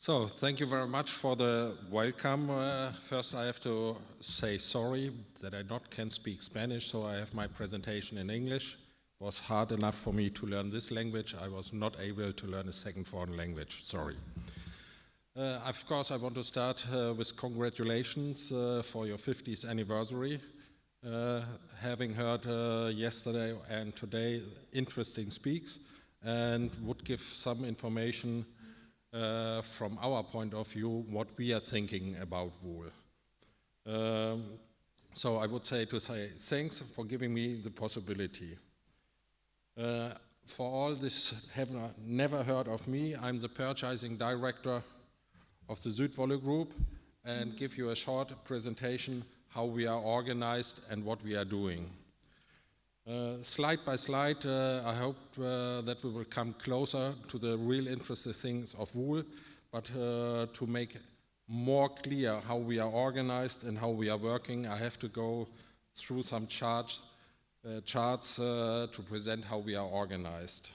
So, thank you very much for the welcome. First, I have to say sorry that I not can speak Spanish, so I have my presentation in English. It was hard enough for me to learn this language. I was not able to learn a second foreign language, sorry. Of course, I want to start with congratulations for your 50th anniversary. Having heard yesterday and today interesting speaks, and would give some information from our point of view what we are thinking about wool. So I would say thanks for giving me the possibility. For all this have never heard of me, I'm the purchasing director of the Südwolle Group and give you a short presentation how we are organized and what we are doing. Slide by slide, I hope that we will come closer to the real interesting things of wool, but to make more clear how we are organized and how we are working, I have to go through some charts to present how we are organized.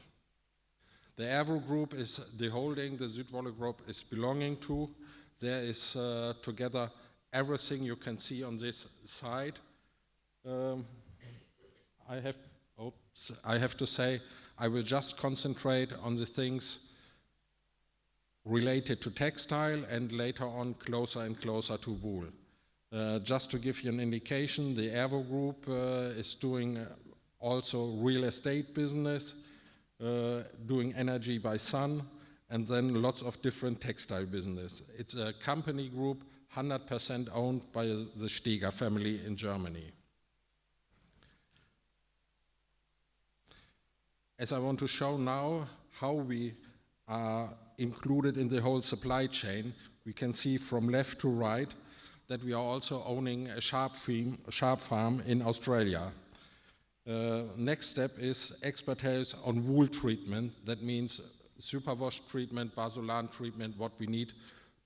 The Ervo Group is the holding the Südwolle Group is belonging to. There is together everything you can see on this side. I have to say, I will just concentrate on the things related to textile and later on closer and closer to wool. Just to give you an indication, the Ervo Group is doing also real estate business, doing energy by sun, and then lots of different textile business. It's a company group 100% owned by the Steger family in Germany. As I want to show now how we are included in the whole supply chain, we can see from left to right that we are also owning a sharp farm in Australia. Next step is expertise on wool treatment. That means superwash treatment, basolan treatment, what we need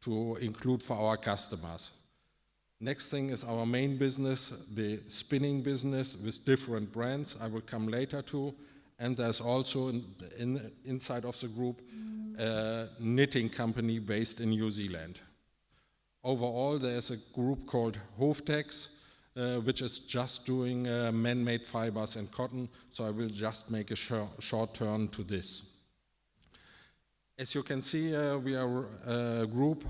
to include for our customers. Next thing is our main business, the spinning business with different brands. I will come later to. And there's also inside of the group a knitting company based in New Zealand. Overall, there's a group called Hoftex, which is just doing man-made fibers and cotton, so I will just make a short turn to this. As you can see, we are a group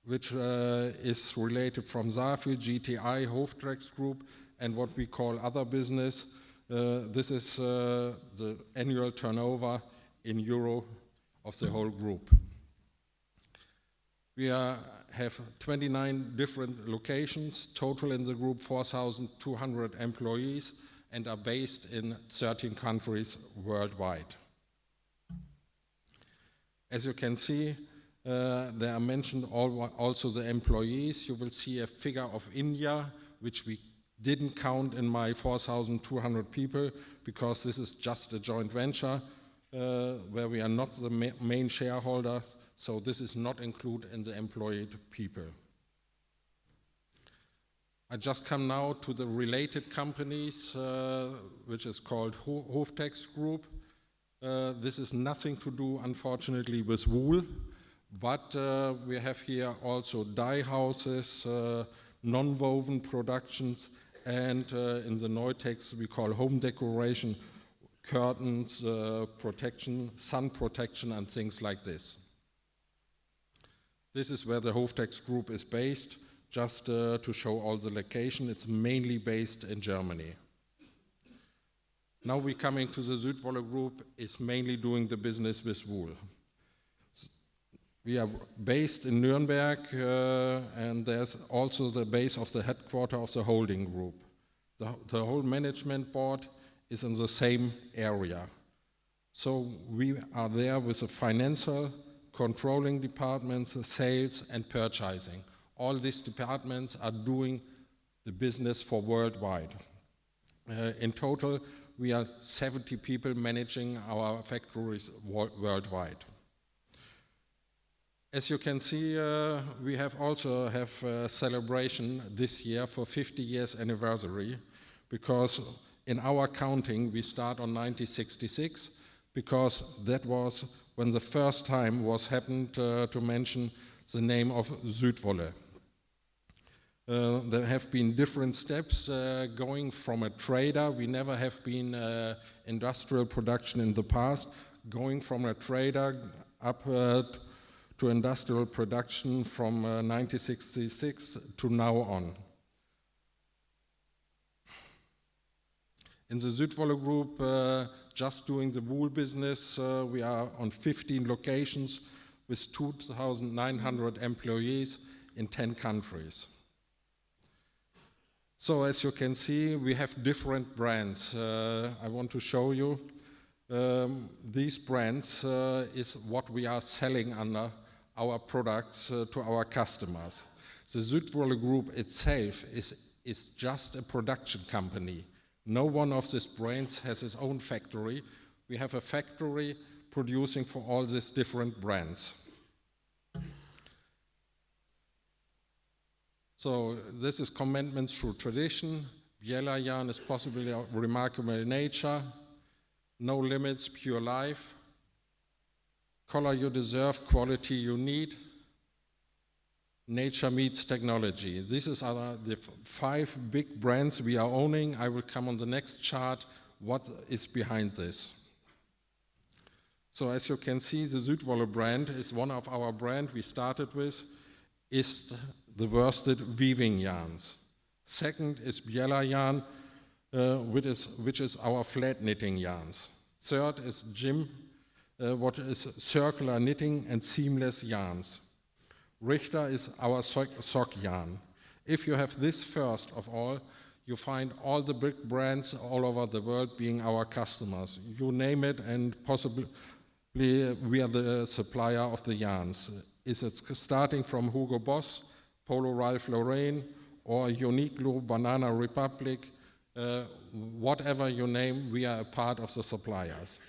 which is related from Zafil, GTI, Hoftex Group, and what we call other business. This is the annual turnover in euro of the whole group. We have 29 different locations, total in the group 4,200 employees, and are based in 13 countries worldwide. As you can see, there are mentioned also the employees. You will see a figure of India, which we didn't count in my 4,200 people because this is just a joint venture where we are not the main shareholder, so this is not included in the employed people. I just come now to the related companies, which is called Hoftex Group. This is nothing to do, unfortunately, with wool, but we have here also dye houses, non-woven productions, and in the Neutex we call home decoration, curtains, protection, sun protection, and things like this. This is where the Hoftex Group is based, just to show all the location. It's mainly based in Germany. Now we're coming to the Südwolle Group, is mainly doing the business with wool. We are based in Nuremberg, and there's also the base of the headquarters of the holding group. The whole management board is in the same area. So we are there with the financial, controlling departments, sales, and purchasing. All these departments are doing the business for worldwide. In total, we are 70 people managing our factories worldwide. As you can see, we have also a celebration this year for 50 years anniversary, because in our counting we start on 1966, because that was when the first time was happened to mention the name of Südwolle. There have been different steps going from a trader. We never have been industrial production in the past, going from a trader up to industrial production from 1966 to now on. In the Südwolle Group, just doing the wool business, we are on 15 locations with 2,900 employees in 10 countries. So as you can see, we have different brands. I want to show you. These brands is what we are selling under our products to our customers. The Südwolle Group itself is just a production company. No one of these brands has its own factory. We have a factory producing for all these different brands. So this is commandment through tradition. Biela yarn is possibly of remarkable nature. No limits, pure life. Color you deserve, quality you need. Nature meets technology. These are the 5 big brands we are owning. I will come on the next chart what is behind this. So as you can see, the Südwolle brand is one of our brands we started with, is the worsted weaving yarns. Second is Biela yarn, which is our flat knitting yarns. Third is Jim, what is circular knitting and seamless yarns. Richter is our sock yarn. If you have this first of all, you find all the big brands all over the world being our customers. You name it, and possibly we are the supplier of the yarns. Is it starting from Hugo Boss, Polo Ralph Lauren, or Uniqlo, Banana Republic, whatever you name, we are a part of the suppliers.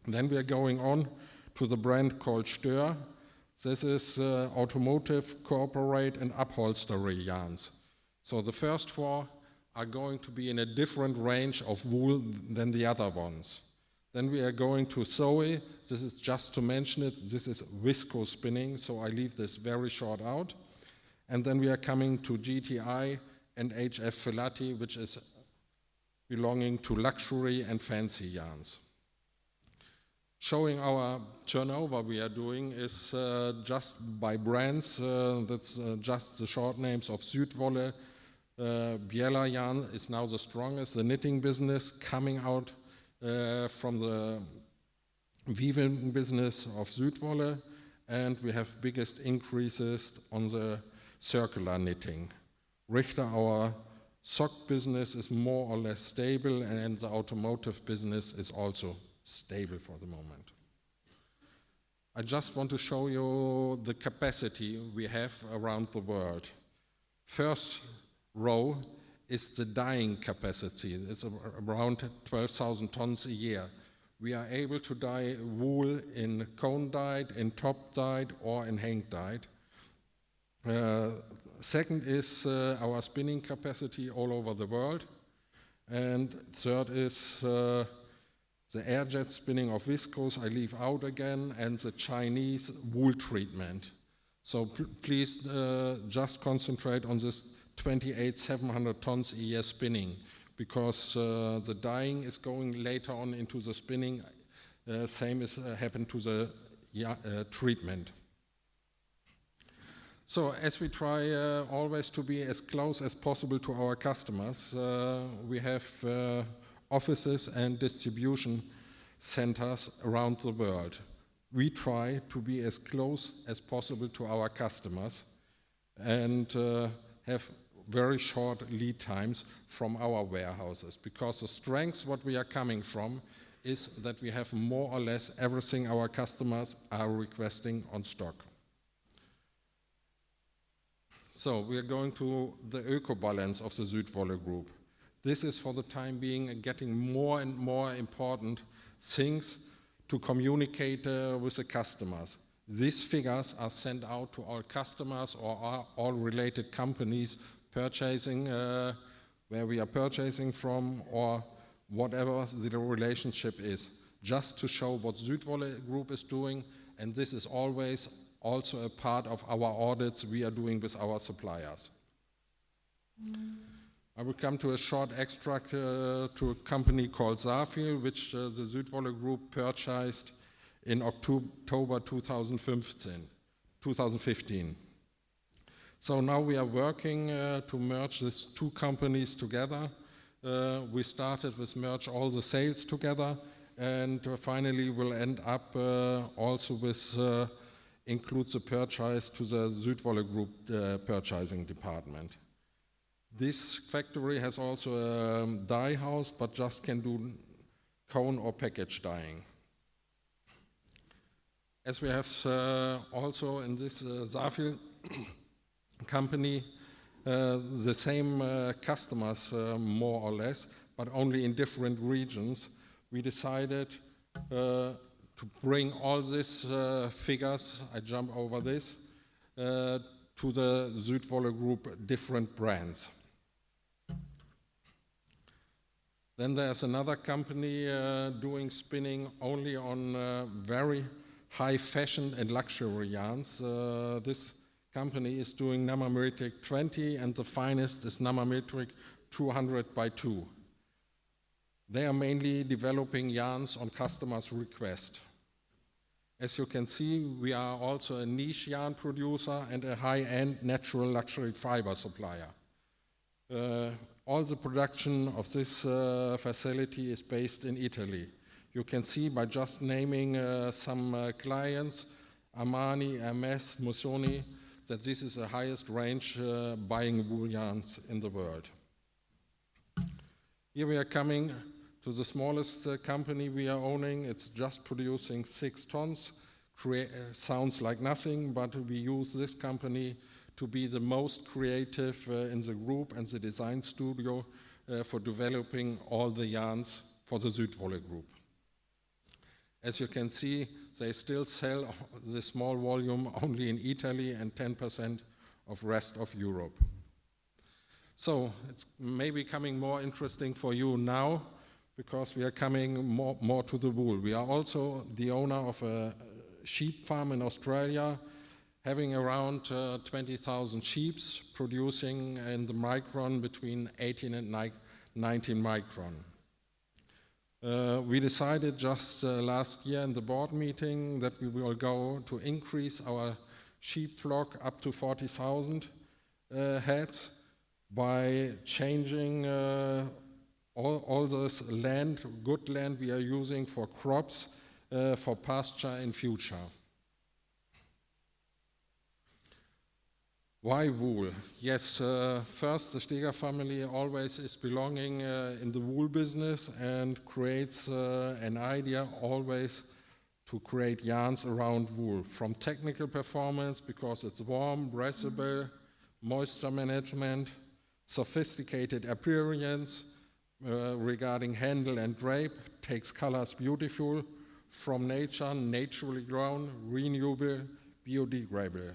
Then we are going on to the brand called Stör. This is automotive, corporate, and upholstery yarns. So the first 4 are going to be in a different range of wool than the other ones. Then we are going to Zoe. This is just to mention it. This is visco spinning, so I leave this very short out. And then we are coming to GTI and HF Filati, which is belonging to luxury and fancy yarns. Showing our turnover we are doing is just by brands. That's just the short names of Südwolle. Biela yarn is now the strongest, the knitting business coming out from the weaving business of Südwolle, and we have biggest increases on the circular knitting. Richter, our sock business, is more or less stable, and the automotive business is also stable for the moment. I just want to show you the capacity we have around the world. First row is the dyeing capacity. It's around 12,000 tons a year. We are able to dye wool in cone dyed, in top dyed, or in hang dyed. Second is our spinning capacity all over the world. And third is the air-jet spinning of viscose I leave out again, and the Chinese wool treatment. So please just concentrate on this 28,700 tons a year spinning, because the dyeing is going later on into the spinning. Same is happened to the treatment. So as we try always to be as close as possible to our customers, we have offices and distribution centers around the world. We try to be as close as possible to our customers and have very short lead times from our warehouses, because the strengths what we are coming from is that we have more or less everything our customers are requesting on stock. So we are going to the eco-balance of the Südwolle Group. This is for the time being getting more and more important things to communicate with the customers. These figures are sent out to all customers or all related companies purchasing, where we are purchasing from, or whatever the relationship is. just to show what Südwolle Group is doing, and this is always also a part of our audits we are doing with our suppliers. I will come to a short extract to a company called Safil, which the Südwolle Group purchased in October 2015. So now we are working to merge these two companies together. We started with merge all the sales together, and finally will end up also with include the purchase to the Südwolle Group purchasing department. This factory has also a dye house, but just can do cone or package dyeing. As we have also in this Safil company, the same customers more or less, but only in different regions, we decided to bring all these figures, I jump over this, to the Südwolle Group different brands. Then there's another company doing spinning only on very high fashion and luxury yarns. This company is doing nanometric 20, and the finest is nanometric 200 by 2. They are mainly developing yarns on customers' request. As you can see, we are also a niche yarn producer and a high-end natural luxury fiber supplier. All the production of this facility is based in Italy. You can see by just naming some clients, Armani, Hermes, Missoni, that this is the highest range buying wool yarns in the world. Here we are coming to the smallest company we are owning. It's just producing 6 tons. Sounds like nothing, but we use this company to be the most creative in the group and the design studio for developing all the yarns for the Südwolle Group. As you can see, they still sell the small volume only in Italy and 10% of rest of Europe. So it's maybe coming more interesting for you now, because we are coming more to the wool. We are also the owner of a sheep farm in Australia, having around 20,000 sheep, producing in the micron between 18 and 19 micron. We decided just last year in the board meeting that we will go to increase our sheep flock up to 40,000 heads by changing all this land, good land we are using for crops, for pasture in future. Why wool? Yes, first, the Steger family always is belonging in the wool business and creates an idea always to create yarns around wool. From technical performance, because it's warm, breathable, moisture management, sophisticated appearance regarding handle and drape, takes colors beautiful, from nature, naturally grown, renewable, biodegradable.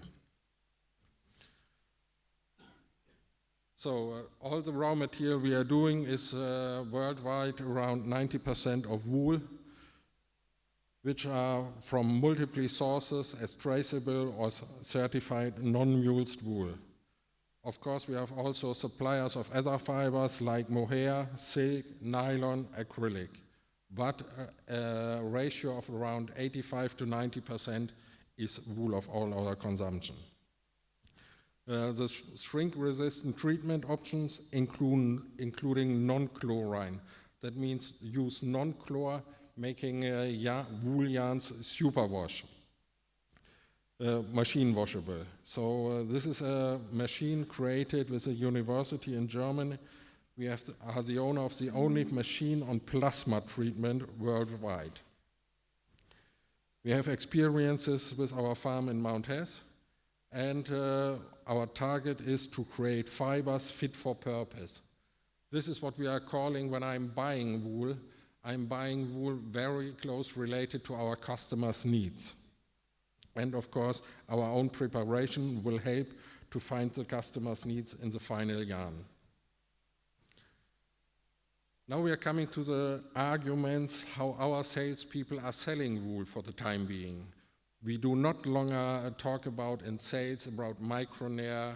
So all the raw material we are doing is worldwide around 90% of wool, which are from multiple sources as traceable or certified non-mulesed wool. Of course, we have also suppliers of other fibers like mohair, silk, nylon, acrylic, but a ratio of around 85 to 90% is wool of all our consumption. The shrink-resistant treatment options including non-chlorine. That means use non-chlor, making wool yarns superwash, machine washable. So this is a machine created with a university in Germany. We are the owner of the only machine on plasma treatment worldwide. We have experiences with our farm in Mount Hess, and our target is to create fibers fit for purpose. This is what we are calling, when I'm buying wool very close related to our customers' needs. And of course, our own preparation will help to find the customer's needs in the final yarn. Now we are coming to the arguments how our salespeople are selling wool for the time being. We do not longer talk about in sales about micronair,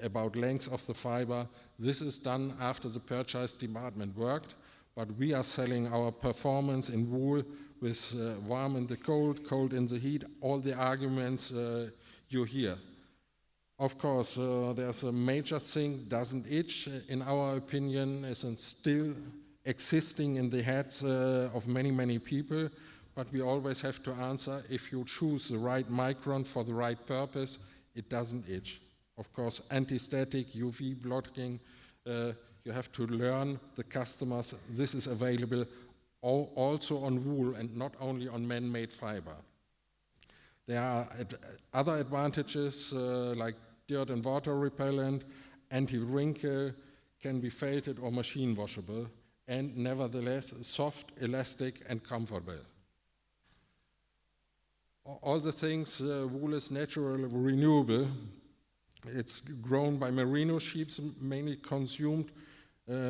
about length of the fiber. This is done after the purchase department worked, but we are selling our performance in wool with warm in the cold, cold in the heat, all the arguments you hear. Of course, there's a major thing, doesn't itch, in our opinion, isn't still existing in the heads of many, many people, but we always have to answer, if you choose the right micron for the right purpose, it doesn't itch. Of course, anti-static, UV blocking, you have to learn the customers, this is available also on wool and not only on man-made fiber. There are other advantages like dirt and water repellent, anti-wrinkle, can be felted or machine washable, and nevertheless soft, elastic, and comfortable. All the things, wool is natural, renewable. It's grown by merino sheep, mainly consumed.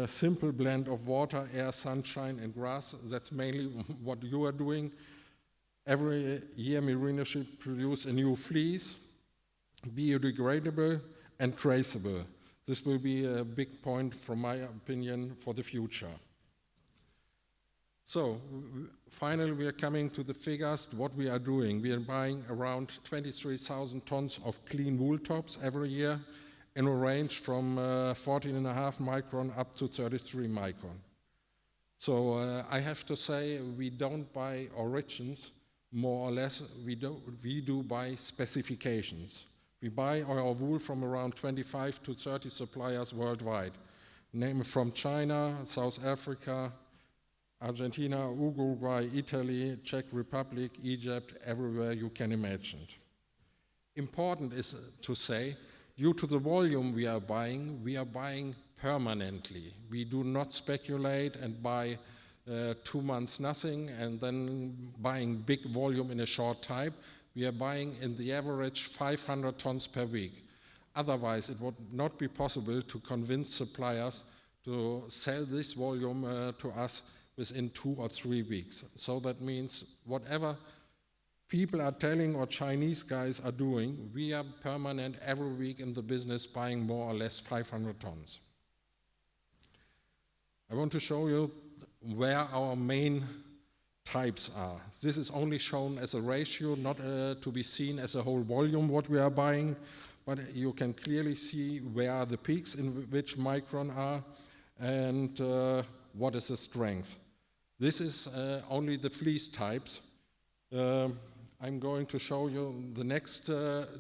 Simple blend of water, air, sunshine, and grass. That's mainly what you are doing. Every year, merino sheep produce a new fleece, biodegradable and traceable. This will be a big point, from my opinion, for the future. So, finally, we are coming to the figures, what we are doing. We are buying around 23,000 tons of clean wool tops every year in a range from 14.5 micron up to 33 micron. So I have to say, we don't buy origins, more or less, we do buy specifications. We buy our wool from around 25 to 30 suppliers worldwide, namely from China, South Africa, Argentina, Uruguay, Italy, Czech Republic, Egypt, everywhere you can imagine. Important is to say, due to the volume we are buying permanently. We do not speculate and buy 2 months nothing and then buying big volume in a short time. We are buying in the average 500 tons per week. Otherwise, it would not be possible to convince suppliers to sell this volume to us within 2 or 3 weeks. So that means whatever people are telling or Chinese guys are doing, we are permanent every week in the business buying more or less 500 tons. I want to show you where our main types are. This is only shown as a ratio, not to be seen as a whole volume what we are buying, but you can clearly see where are the peaks in which micron are and what is the strength. This is only the fleece types. I'm going to show you the next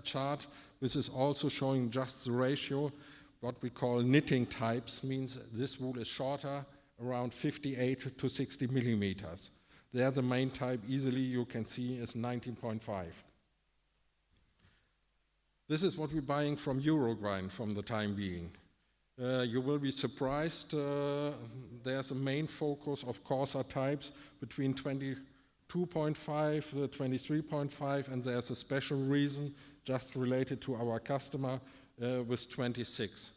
chart, which is also showing just the ratio. What we call knitting types means this wool is shorter, around 58 to 60 millimeters. There the main type easily you can see is 19.5. This is what we're buying from Uruguay from the time being. You will be surprised, there's a main focus of coarser types between 22.5, 23.5, and there's a special reason just related to our customer with 26.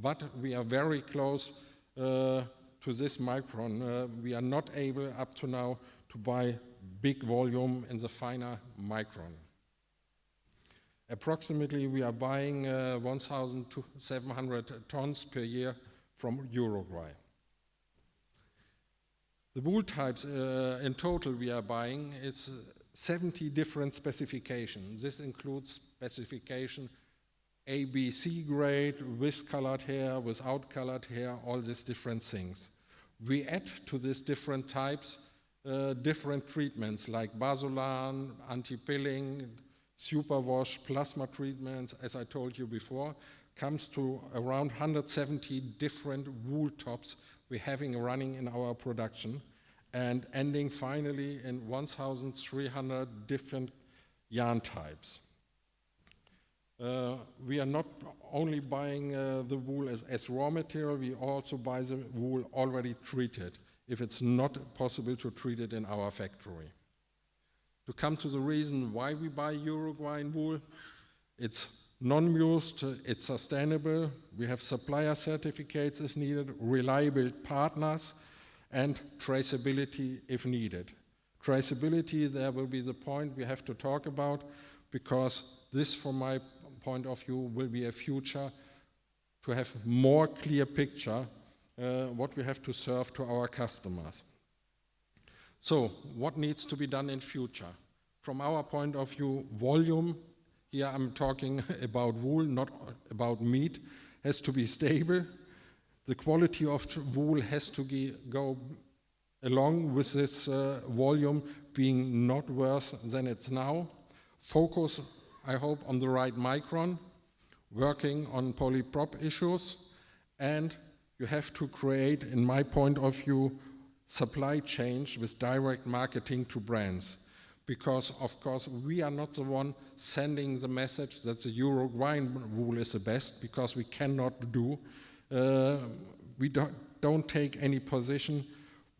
But we are very close to this micron. We are not able up to now to buy big volume in the finer micron. Approximately, we are buying 1,700 tons per year from Uruguay. The wool types in total we are buying is 70 different specifications. This includes specification A, B, C grade, with colored hair, without colored hair, all these different things. We add to these different types different treatments like basolan, anti-pilling, superwash, plasma treatments, as I told you before, comes to around 170 different wool tops we're having running in our production and ending finally in 1,300 different yarn types. We are not only buying the wool as raw material, we also buy the wool already treated, if it's not possible to treat it in our factory. To come to the reason why we buy Uruguayan wool, it's non-used, it's sustainable, we have supplier certificates as needed, reliable partners, and traceability if needed. Traceability, there will be the point we have to talk about, because this, from my point of view, will be a future to have more clear picture what we have to serve to our customers. So, what needs to be done in future? From our point of view, volume, here I'm talking about wool, not about meat, has to be stable. The quality of wool has to go along with this volume being not worse than it's now. Focus, I hope, on the right micron, working on polyprop issues, and you have to create, in my point of view, supply chain with direct marketing to brands. Because, of course, we are not the one sending the message that the Uruguayan wool is the best, because we cannot do. We don't take any position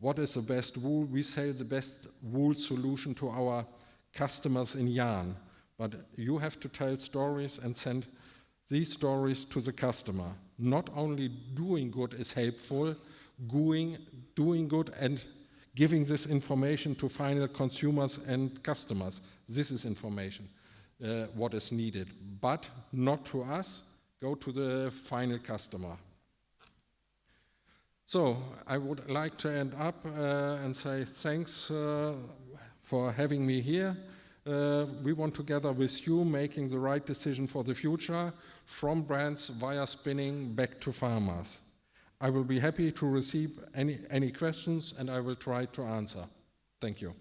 what is the best wool. We sell the best wool solution to our customers in yarn. But you have to tell stories and send these stories to the customer. Not only doing good is helpful, doing good and giving this information to final consumers and customers. This is information, what is needed. But not to us, go to the final customer. So I would like to end up and say thanks for having me here. We want together with you making the right decision for the future, from brands via spinning back to farmers. I will be happy to receive any questions, and I will try to answer. Thank you.